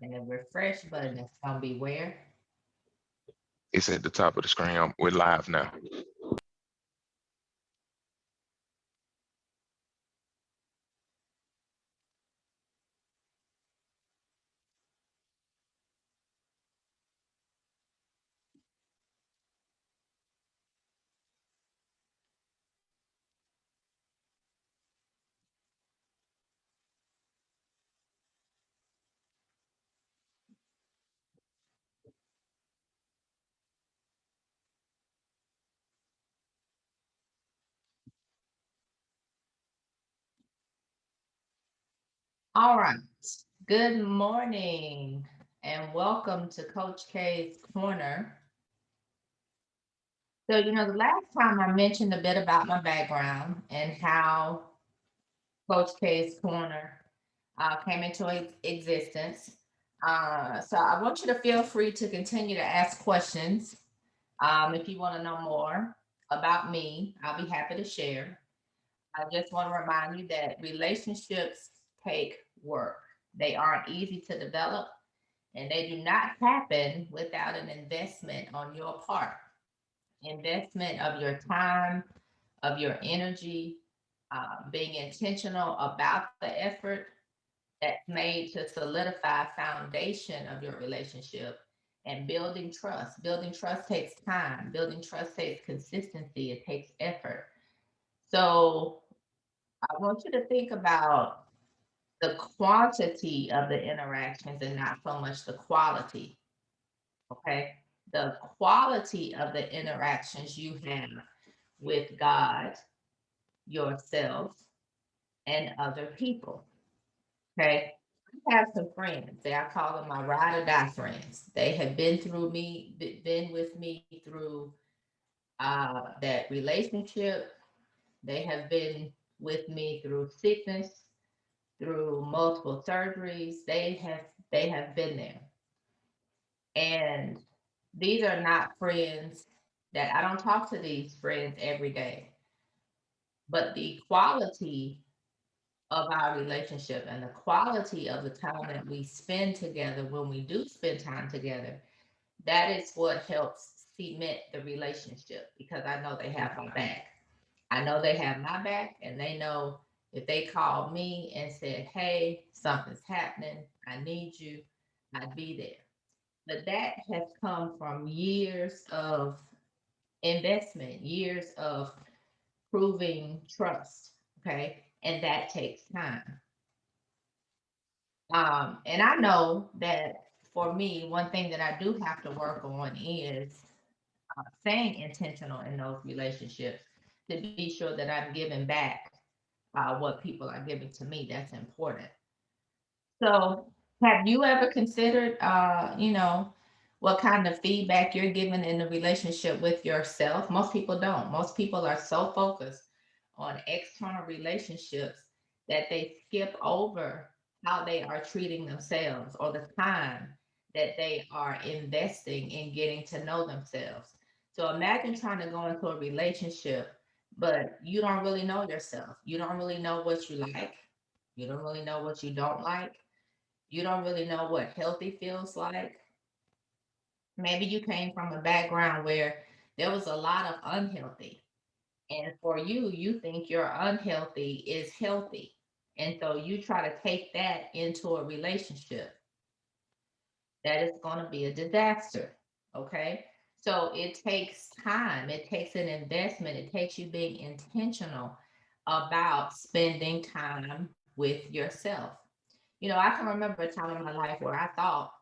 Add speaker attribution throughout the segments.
Speaker 1: And the refresh button is gonna be where?
Speaker 2: It's at the top of the screen. We're live now.
Speaker 1: All right. Good morning and welcome to Coach K's Corner. So, the last time I mentioned a bit about my background and how Coach K's Corner came into existence. So, I want you to feel free to continue to ask questions. If you want to know more about me, I'll be happy to share. I just want to remind you that relationships take work. They aren't easy to develop and they do not happen without an investment on your part. Investment of your time, of your energy, being intentional about the effort that's made to solidify foundation of your relationship and building trust. Building trust takes time. Building trust takes consistency. It takes effort. So I want you to think about the quantity of the interactions and not so much the quality. Okay. The quality of the interactions you have with God, yourself, and other people. Okay. I have some friends. I call them my ride or die friends. They have been through me, been with me through that relationship. They have been with me through sickness, through multiple surgeries. They have been there. And these are not friends that I don't talk to these friends every day, but the quality of our relationship and the quality of the time that we spend together when we do spend time together, that is what helps cement the relationship because I know they have my back. I know they have my back and they know if they called me and said, hey, something's happening, I need you, I'd be there. But that has come from years of investment, years of proving trust. Okay. And that takes time. And I know that for me, one thing that I do have to work on is staying intentional in those relationships to be sure that I'm giving back what people are giving to me. That's important. So, have you ever considered, what kind of feedback you're giving in the relationship with yourself? Most people don't. Most people are so focused on external relationships that they skip over how they are treating themselves or the time that they are investing in getting to know themselves. So imagine trying to go into a relationship, but you don't really know yourself. You don't really know what you like. You don't really know what you don't like. You don't really know what healthy feels like. Maybe you came from a background where there was a lot of unhealthy. And for you, you think your unhealthy is healthy. And so you try to take that into a relationship that is going to be a disaster. Okay. So it takes time, it takes an investment, it takes you being intentional about spending time with yourself. I can remember a time in my life where I thought,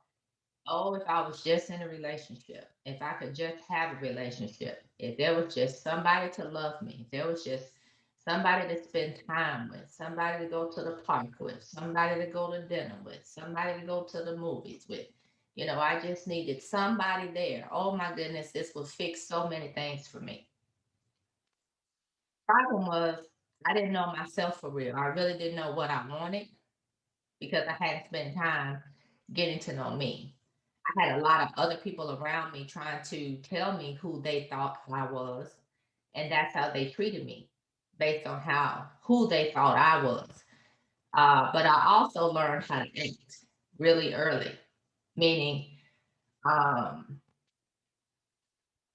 Speaker 1: oh, if I was just in a relationship, if I could just have a relationship, if there was just somebody to love me, if there was just somebody to spend time with, somebody to go to the park with, somebody to go to dinner with, somebody to go to the movies with. I just needed somebody there. Oh my goodness, this would fix so many things for me. Problem was, I didn't know myself for real. I really didn't know what I wanted because I hadn't spent time getting to know me. I had a lot of other people around me trying to tell me who they thought I was, and that's how they treated me based on how who they thought I was. But I also learned how to act really early. meaning um,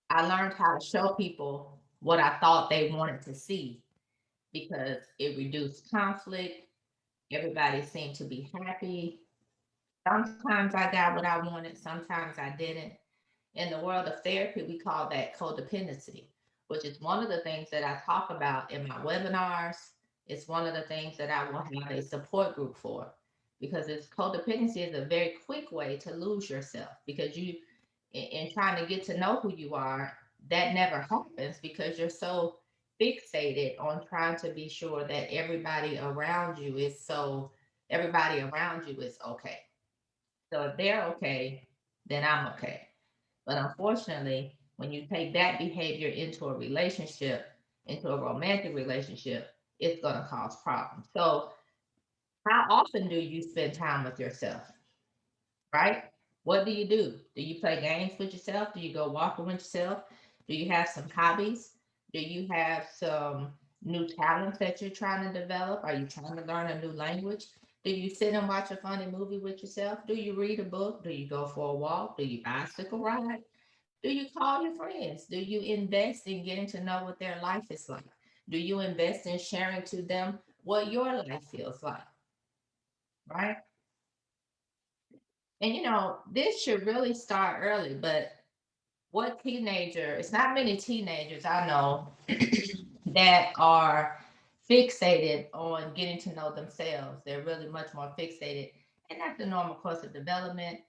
Speaker 1: I learned how to show people what I thought they wanted to see because it reduced conflict. Everybody seemed to be happy. Sometimes I got what I wanted, sometimes I didn't. In the world of therapy, we call that codependency, which is one of the things that I talk about in my webinars. It's one of the things that I will have a support group for because it's codependency is a very quick way to lose yourself because you, in trying to get to know who you are, that never happens because you're so fixated on trying to be sure that everybody around you is okay. So if they're okay, then I'm okay. But unfortunately, when you take that behavior into a relationship, into a romantic relationship, it's going to cause problems. So, how often do you spend time with yourself? Right? What do you do? Do you play games with yourself? Do you go walking with yourself? Do you have some hobbies? Do you have some new talents that you're trying to develop? Are you trying to learn a new language? Do you sit and watch a funny movie with yourself? Do you read a book? Do you go for a walk? Do you bicycle ride? Do you call your friends? Do you invest in getting to know what their life is like? Do you invest in sharing to them what your life feels like? Right? And this should really start early, but it's not many teenagers I know that are fixated on getting to know themselves. They're really much more fixated, and that's the normal course of development,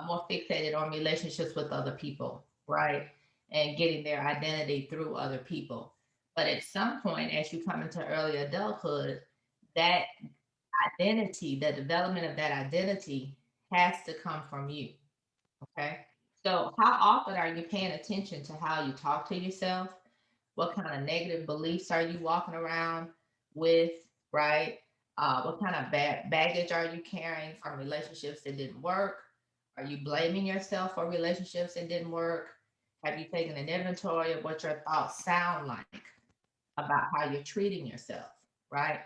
Speaker 1: more fixated on relationships with other people, right? And getting their identity through other people. But at some point, as you come into early adulthood, that identity, the development of that identity has to come from you. Okay. So, how often are you paying attention to how you talk to yourself? What kind of negative beliefs are you walking around with, right? What kind of baggage are you carrying from relationships that didn't work? Are you blaming yourself for relationships that didn't work? Have you taken an inventory of what your thoughts sound like about how you're treating yourself, right?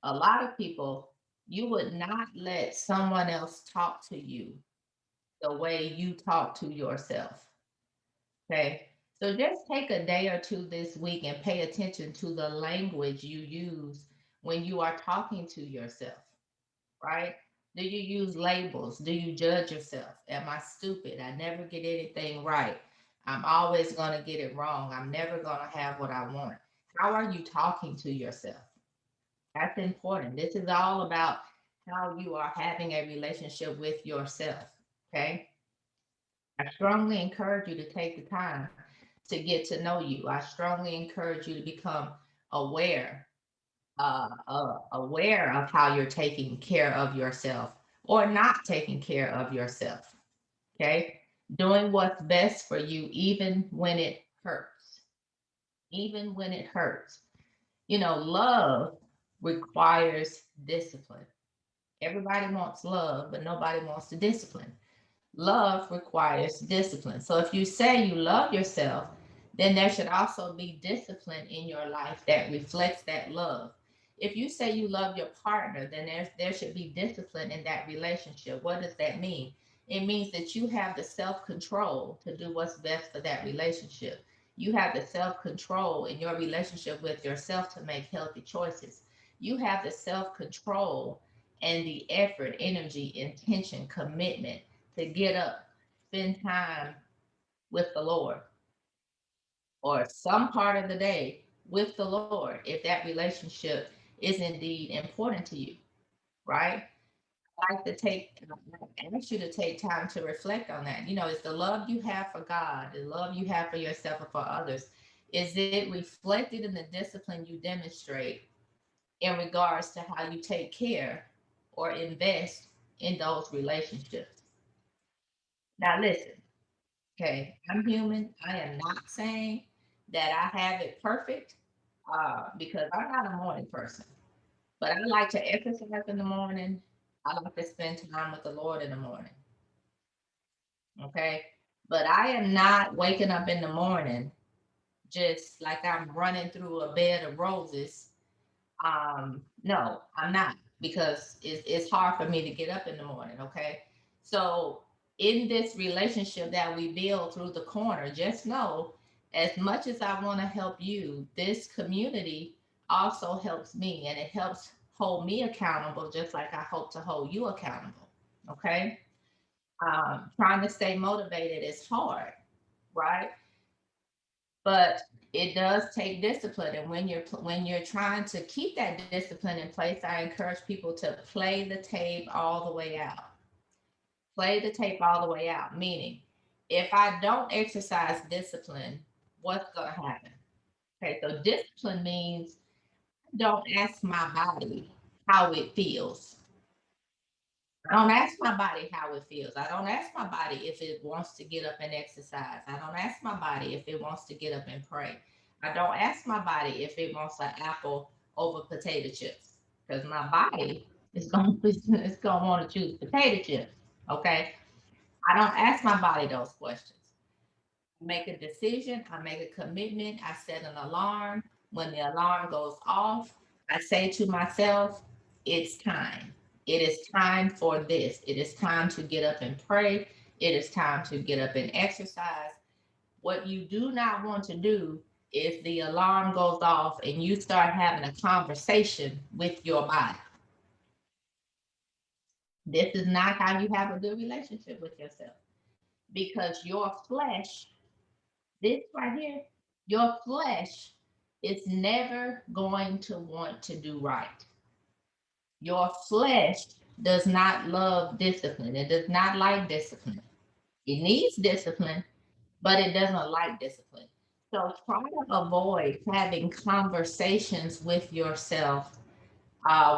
Speaker 1: A lot of people, you would not let someone else talk to you the way you talk to yourself. Okay. So just take a day or two this week and pay attention to the language you use when you are talking to yourself, right? Do you use labels? Do you judge yourself? Am I stupid? I never get anything right. I'm always going to get it wrong. I'm never going to have what I want. How are you talking to yourself? That's important. This is all about how you are having a relationship with yourself. Okay. I strongly encourage you to take the time to get to know you. I strongly encourage you to become aware, aware of how you're taking care of yourself or not taking care of yourself. Okay, doing what's best for you, even when it hurts. Even when it hurts. Love requires discipline. Everybody wants love, but nobody wants the discipline. Love requires discipline. So if you say you love yourself, then there should also be discipline in your life that reflects that love. If you say you love your partner, then there should be discipline in that relationship. What does that mean? It means that you have the self-control to do what's best for that relationship. You have the self-control in your relationship with yourself to make healthy choices. You have the self-control and the effort, energy, intention, commitment to get up, spend time with the Lord or some part of the day with the Lord if that relationship is indeed important to you, right? I like to ask you to take time to reflect on that. Is the love you have for God, the love you have for yourself and for others, is it reflected in the discipline you demonstrate in regards to how you take care or invest in those relationships? Now, listen. Okay, I'm human. I am not saying that I have it perfect because I'm not a morning person, but I like to exercise in the morning. I like to spend time with the Lord in the morning. Okay, but I am not waking up in the morning just like I'm running through a bed of roses. No, I'm not because it's hard for me to get up in the morning. Okay, so in this relationship that we build through the corner, just know as much as I want to help you, this community also helps me and it helps hold me accountable, just like I hope to hold you accountable. Okay. Trying to stay motivated is hard, right? But it does take discipline. And when you're trying to keep that discipline in place, I encourage people to play the tape all the way out. Play the tape all the way out. Meaning, if I don't exercise discipline, what's going to happen? Okay, so discipline means don't ask my body how it feels. I don't ask my body how it feels. I don't ask my body if it wants to get up and exercise. I don't ask my body if it wants to get up and pray. I don't ask my body if it wants an apple over potato chips because my body is going it's going to want to choose potato chips. Okay, I don't ask my body those questions. Make a decision, I make a commitment, I set an alarm. When the alarm goes off, I say to myself, it's time. It is time for this. It is time to get up and pray. It is time to get up and exercise. What you do not want to do is the alarm goes off and you start having a conversation with your body. This is not how you have a good relationship with yourself because your flesh, this right here, your flesh is never going to want to do right. Your flesh does not love discipline. It does not like discipline. It needs discipline, but it doesn't like discipline. So try to avoid having conversations with yourself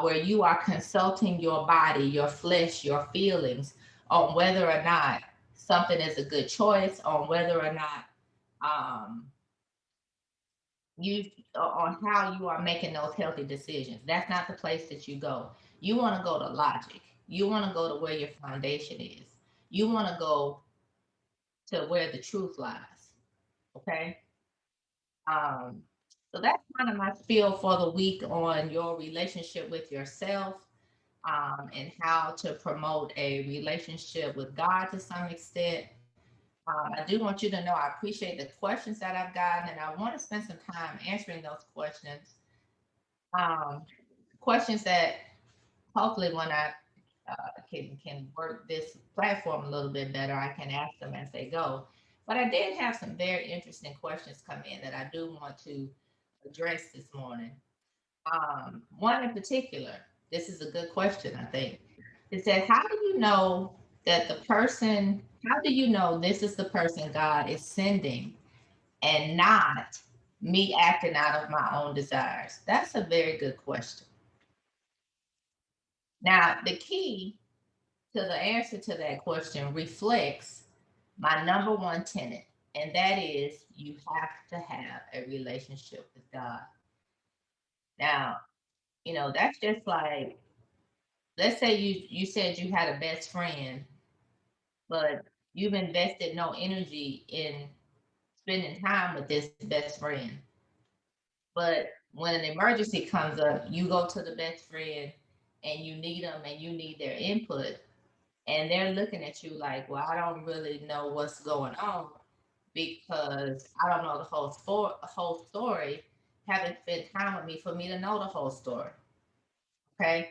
Speaker 1: where you are consulting your body, your flesh, your feelings on whether or not something is a good choice, on whether or not um, you on how you are making those healthy decisions. That's not the place that you go. You want to go to logic. You want to go to where your foundation is. You want to go to where the truth lies. Okay. Um, so that's kind of my spiel for the week on your relationship with yourself, and how to promote a relationship with God to some extent. I do want you to know I appreciate the questions that I've gotten, and I want to spend some time answering those questions. Um, Questions that hopefully when I can work this platform a little bit better, I can ask them as they go. But I did have some very interesting questions come in that I do want to address this morning. One in particular, this is a good question, I think. It said, how do you know that the person, how do you know this is the person God is sending and not me acting out of my own desires? That's a very good question. Now, the key to the answer to that question reflects my number one tenet, and that is you have to have a relationship with God. Now, that's just like, let's say you said you had a best friend, but you've invested no energy in spending time with this best friend. But when an emergency comes up, you go to the best friend and you need them and you need their input, and they're looking at you like, well, I don't really know what's going on because I don't know the whole story. Haven't spent time with me for me to know the whole story. Okay,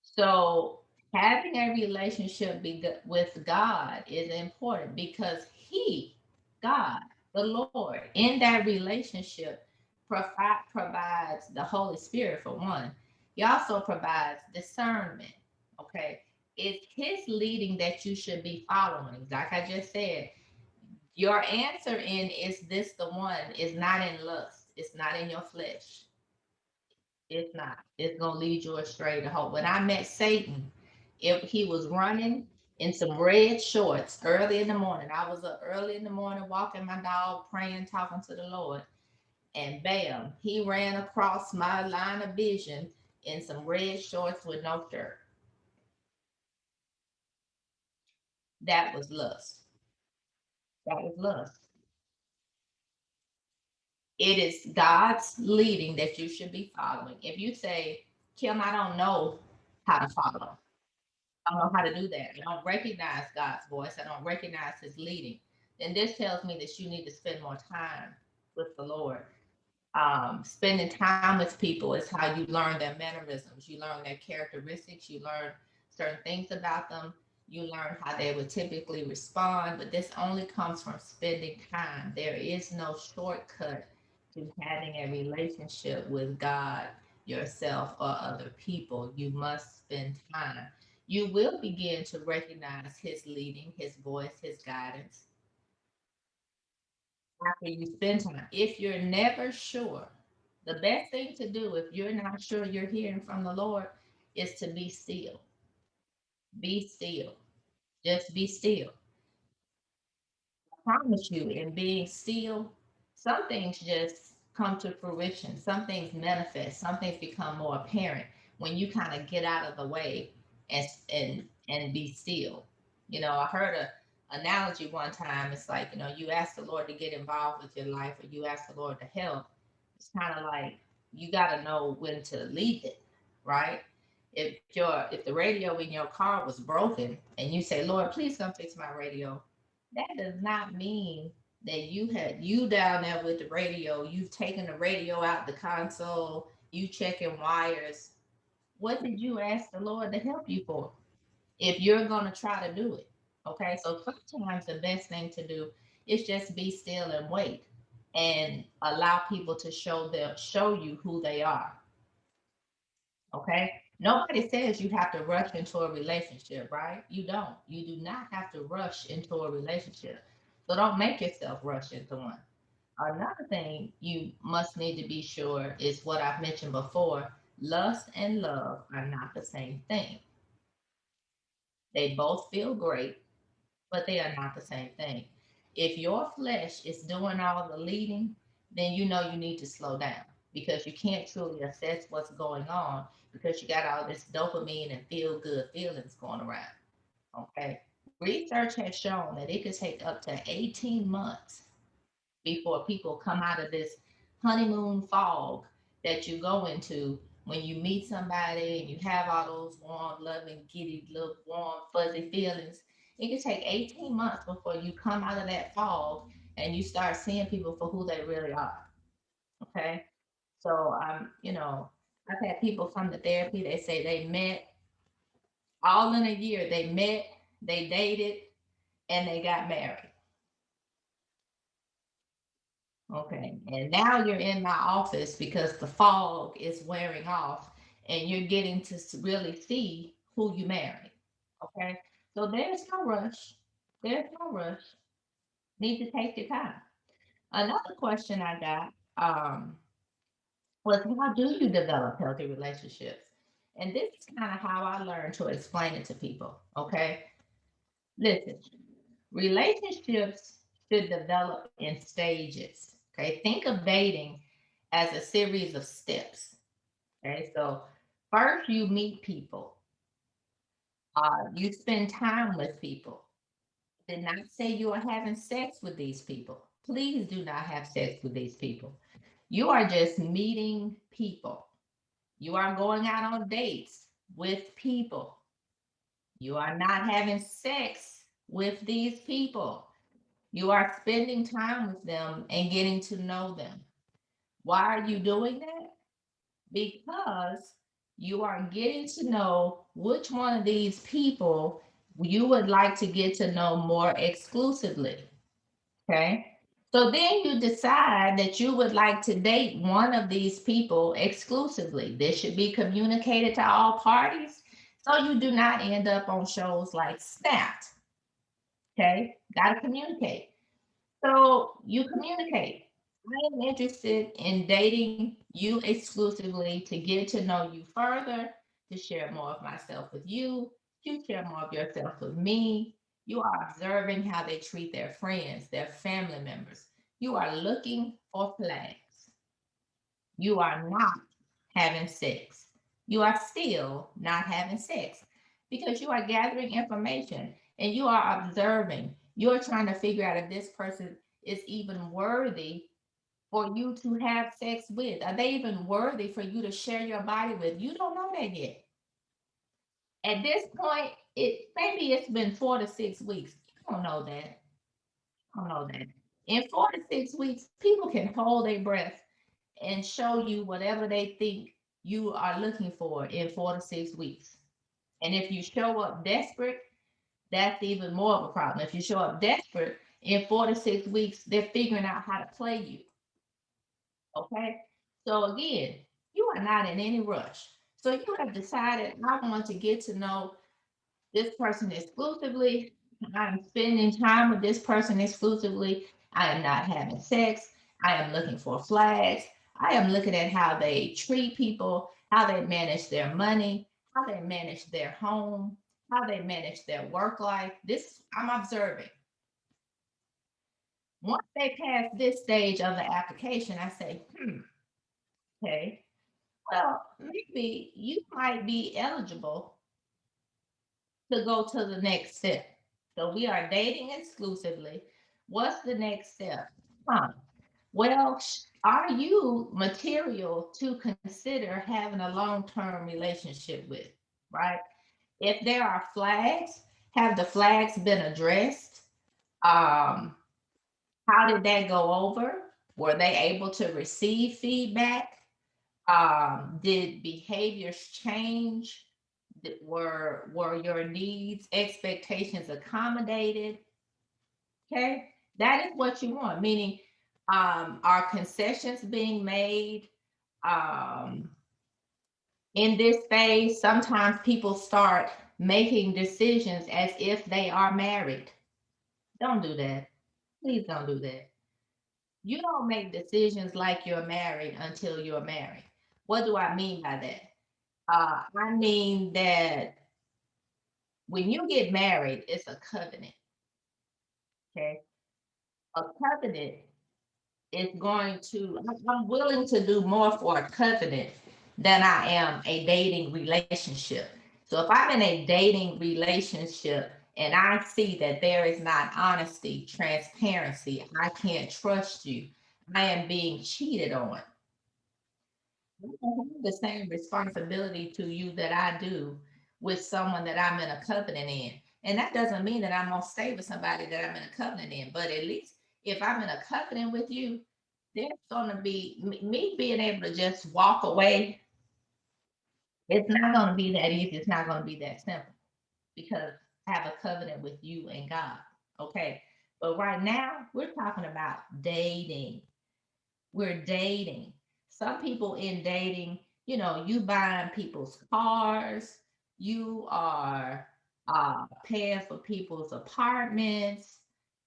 Speaker 1: so having a relationship with God is important because He, God, the Lord, in that relationship provides the Holy Spirit for one. He also provides discernment. Okay, it's His leading that you should be following. Like I just said, your answer in "is this the one" is not in lust. It's not in your flesh. It's not. It's gonna lead you astray to hope. When I met Satan, if he was running in some red shorts early in the morning, I was up early in the morning walking my dog, praying, talking to the Lord, and bam, he ran across my line of vision in some red shorts with no shirt. That was lust. That was lust. It is God's leading that you should be following. If you say, Kim, I don't know how to follow, I don't know how to do that. I don't recognize God's voice. I don't recognize his leading. Then this tells me that you need to spend more time with the Lord. Spending time with people is how you learn their mannerisms, you learn their characteristics, you learn certain things about them, you learn how they would typically respond. But this only comes from spending time. There is no shortcut to having a relationship with God, yourself, or other people. You must spend time. You will begin to recognize his leading, his voice, his guidance after you spend time. If you're never sure, the best thing to do if you're not sure you're hearing from the Lord is to be still. Be still. Just be still. Promise you, in being still, some things just come to fruition. Some things manifest. Some things become more apparent when you kind of get out of the way and be still. I heard a analogy one time. It's like, you ask the Lord to get involved with your life, or you ask the Lord to help. It's kind of like you got to know when to leave it, right? If the radio in your car was broken and you say, Lord, please come fix my radio, that does not mean that you had you down there with the radio, you've taken the radio out the console, you checking wires. What did you ask the Lord to help you for? If you're gonna try to do it. Okay, so sometimes the best thing to do is just be still and wait and allow people to show you who they are. Okay. Nobody says you have to rush into a relationship, right? You don't. You do not have to rush into a relationship. So don't make yourself rush into one. Another thing you must need to be sure is what I've mentioned before: lust and love are not the same thing. They both feel great, but they are not the same thing. If your flesh is doing all the leading, then you know you need to slow down, because you can't truly assess what's going on because you got all this dopamine and feel good feelings going around. Okay. Research has shown that it could take up to 18 months before people come out of this honeymoon fog that you go into when you meet somebody and you have all those warm, loving, giddy, little warm, fuzzy feelings. It can take 18 months before you come out of that fog and you start seeing people for who they really are. Okay. So I've had people come to therapy, they say they met all in a year. They met, they dated, and they got married. Okay, and now you're in my office because the fog is wearing off and you're getting to really see who you married. Okay, so there's no rush. There's no rush. Need to take your time. Another question I got was, how do you develop healthy relationships? And this is kind of how I learned to explain it to people. Okay, listen, relationships should develop in stages. Okay, think of dating as a series of steps. Okay, so first you meet people, you spend time with people. Did not say you are having sex with these people. Please do not have sex with these people. You are just meeting people. You are going out on dates with people. You are not having sex with these people. You are spending time with them and getting to know them. Why are you doing that? Because you are getting to know which one of these people you would like to get to know more exclusively. Okay. So then you decide that you would like to date one of these people exclusively. This should be communicated to all parties so you do not end up on shows like Snapped. Okay. Got to communicate. So you communicate. I am interested in dating you exclusively to get to know you further, to share more of myself with you, to share more of yourself with me. You are observing how they treat their friends, their family members. You are looking for flags. You are not having sex. You are still not having sex because you are gathering information and you are observing. You're trying to figure out if this person is even worthy for you to have sex with. Are they even worthy for you to share your body with? You don't know that yet. At this point, it maybe it's been 4 to 6 weeks. You don't know that. I don't know that. In 4 to 6 weeks, people can hold their breath and show you whatever they think you are looking for in 4 to 6 weeks. And if you show up desperate, that's even more of a problem. If you show up desperate in 4 to 6 weeks, they're figuring out how to play you. Okay. So again, you are not in any rush. So you have decided, I want to get to know this person exclusively. I'm spending time with this person exclusively. I am not having sex. I am looking for flags. I am looking at how they treat people, how they manage their money, how they manage their home, how they manage their work life. This I'm observing. Once they pass this stage of the application, I say, okay, well, maybe you might be eligible to go to the next step. So we are dating exclusively. What's the next step? Huh. Well, are you material to consider having a long-term relationship with? Right? If there are flags, have the flags been addressed? Um, how did that go over? Were they able to receive feedback? Did behaviors change? Were your needs, expectations accommodated? Okay, that is what you want. Meaning, are concessions being made? Um, in this phase, sometimes people start making decisions as if they are married. Don't do that. Please don't do that. You don't make decisions like you're married until you're married. What do I mean by that? I mean that when you get married, it's a covenant. Okay. A covenant is going to, I'm willing to do more for a covenant than I am a dating relationship. So if I'm in a dating relationship and I see that there is not honesty, transparency, I can't trust you, I am being cheated on. I don't have the same responsibility to you that I do with someone that I'm in a covenant in. And that doesn't mean that I'm gonna stay with somebody that I'm in a covenant in, but at least if I'm in a covenant with you, there's gonna be me being able to just walk away. It's not gonna be that easy. It's not gonna be that simple because I have a covenant with you and God. Okay. But right now, we're talking about dating. We're dating. Some people in dating, you buying people's cars, you are paying for people's apartments,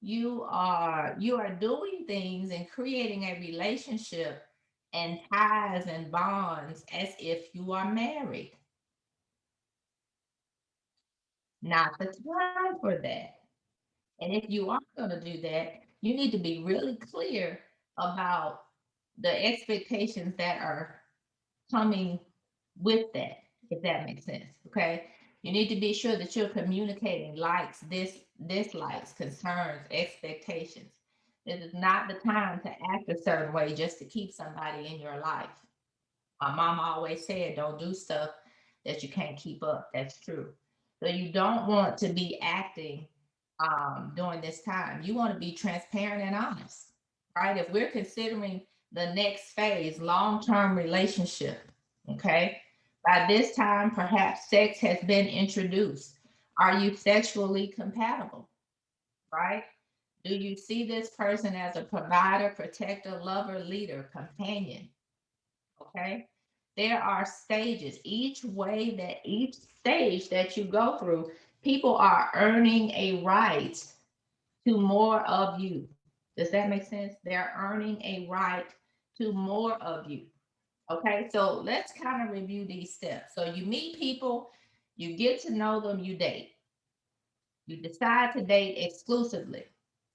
Speaker 1: you are doing things and creating a relationship and ties and bonds as if you are married. Not the time for that. And if you are going to do that, you need to be really clear about the expectations that are coming with that, if that makes sense. Okay. You need to be sure that you're communicating likes, dislikes, concerns, expectations. This is not the time to act a certain way just to keep somebody in your life. My mom always said, don't do stuff that you can't keep up. That's true. So you don't want to be acting during this time. You want to be transparent and honest, right? If we're considering the next phase, long-term relationship, okay? By this time, perhaps sex has been introduced. Are you sexually compatible, right? Do you see this person as a provider, protector, lover, leader, companion? Okay. There are stages. Each stage that you go through, people are earning a right to more of you. Does that make sense? They're earning a right to more of you. Okay. So let's kind of review these steps. So you meet people, you get to know them, you date. You decide to date exclusively.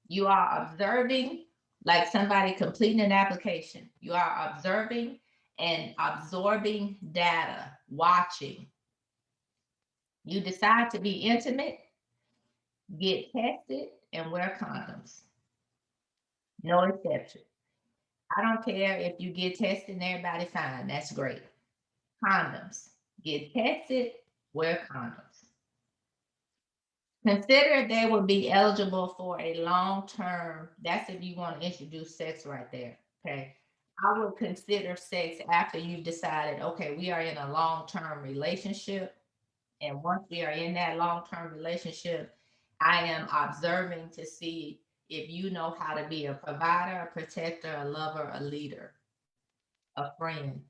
Speaker 1: You are observing, like somebody completing an application. You are observing and absorbing data, watching. You decide to be intimate, get tested, and wear condoms. No exception. I don't care if you get tested and everybody fine. That's great. Condoms. Get tested, wear condoms. Consider if they would be eligible for a long term. That's if you want to introduce sex right there. Okay. I would consider sex after you've decided, okay, we are in a long term relationship. And once we are in that long term relationship, I am observing to see if you know how to be a provider, a protector, a lover, a leader, a friend.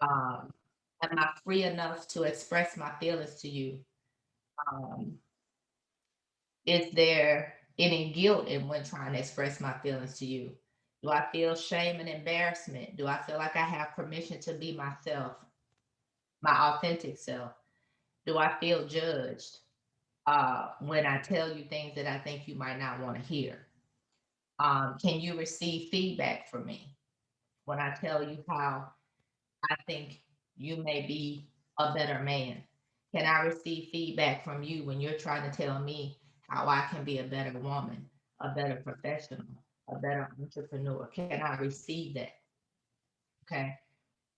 Speaker 1: Um, am I free enough to express my feelings to you? Um, Is there any guilt in when trying to express my feelings to you? Do I feel shame and embarrassment? Do I feel like I have permission to be myself, my authentic self? Do I feel judged when I tell you things that I think you might not want to hear? Can you receive feedback from me when I tell you how I think you may be a better man? Can I receive feedback from you when you're trying to tell me how I can be a better woman, a better professional, a better entrepreneur? Can I receive that? Okay.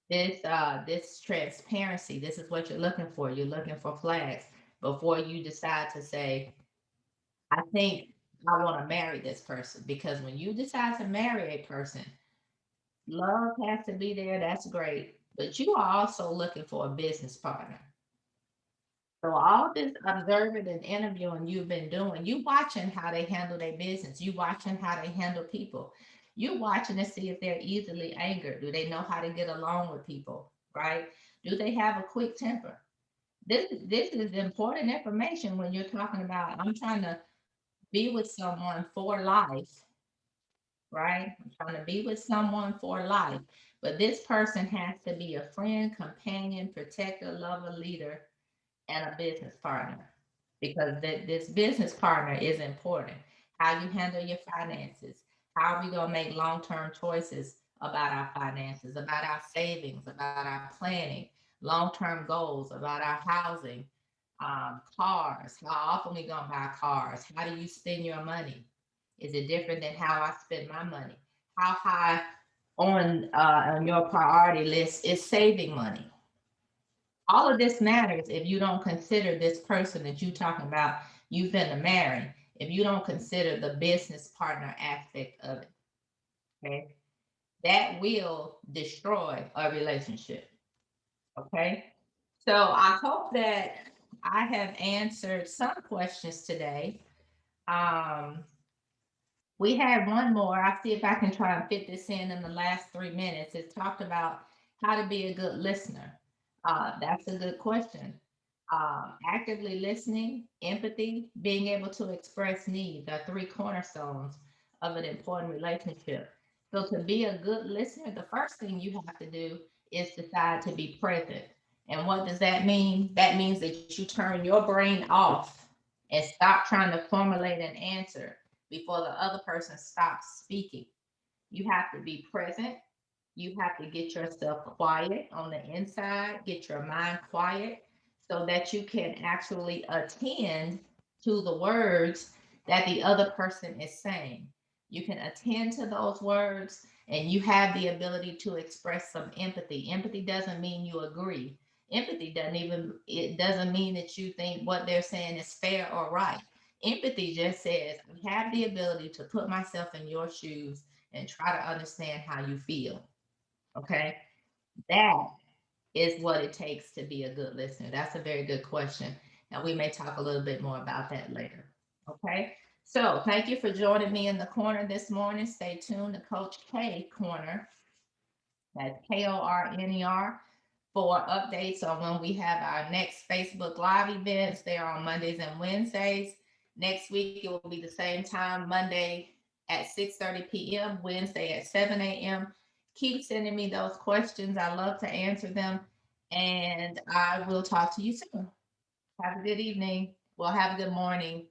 Speaker 1: This transparency, this is what you're looking for. You're looking for flags before you decide to say, I think I want to marry this person. Because when you decide to marry a person, love has to be there. That's great. But you are also looking for a business partner. So all this observing and interviewing you've been doing, you watching how they handle their business. You watching how they handle people. You watching to see if they're easily angered. Do they know how to get along with people? Right? Do they have a quick temper? This is important information when you're talking about I'm trying to be with someone for life, right? I'm trying to be with someone for life. But this person has to be a friend, companion, protector, lover, leader, and a business partner because this business partner is important. How you handle your finances, how are we going to make long term choices about our finances, about our savings, about our planning, long term goals, about our housing, cars, how often we going to buy cars, how do you spend your money? Is it different than how I spend my money? How high on your priority list is saving money? All of this matters if you don't consider this person that you're talking about you've been to marry, if you don't consider the business partner aspect of it. Okay. That will destroy a relationship. Okay. So I hope that I have answered some questions today. Um, We had one more. I'll see if I can try and fit this in the last 3 minutes. It talked about how to be a good listener. That's a good question. Actively listening, empathy, being able to express needs are three cornerstones of an important relationship. So, to be a good listener, the first thing you have to do is decide to be present. And what does that mean? That means that you turn your brain off and stop trying to formulate an answer before the other person stops speaking. You have to be present. You have to get yourself quiet on the inside, get your mind quiet so that you can actually attend to the words that the other person is saying. You can attend to those words and you have the ability to express some empathy. Empathy doesn't mean you agree. Empathy doesn't even, it doesn't mean that you think what they're saying is fair or right. Empathy just says, I have the ability to put myself in your shoes and try to understand how you feel. Okay. That is what it takes to be a good listener. That's a very good question. And we may talk a little bit more about that later. Okay. So thank you for joining me in the corner this morning. Stay tuned to Coach K Corner. That's KORNER for updates on when we have our next Facebook Live events. They are on Mondays and Wednesdays. Next week it will be the same time, Monday at 6:30 p.m., Wednesday at 7 a.m. Keep sending me those questions. I love to answer them. And I will talk to you soon. Have a good evening. Well, have a good morning.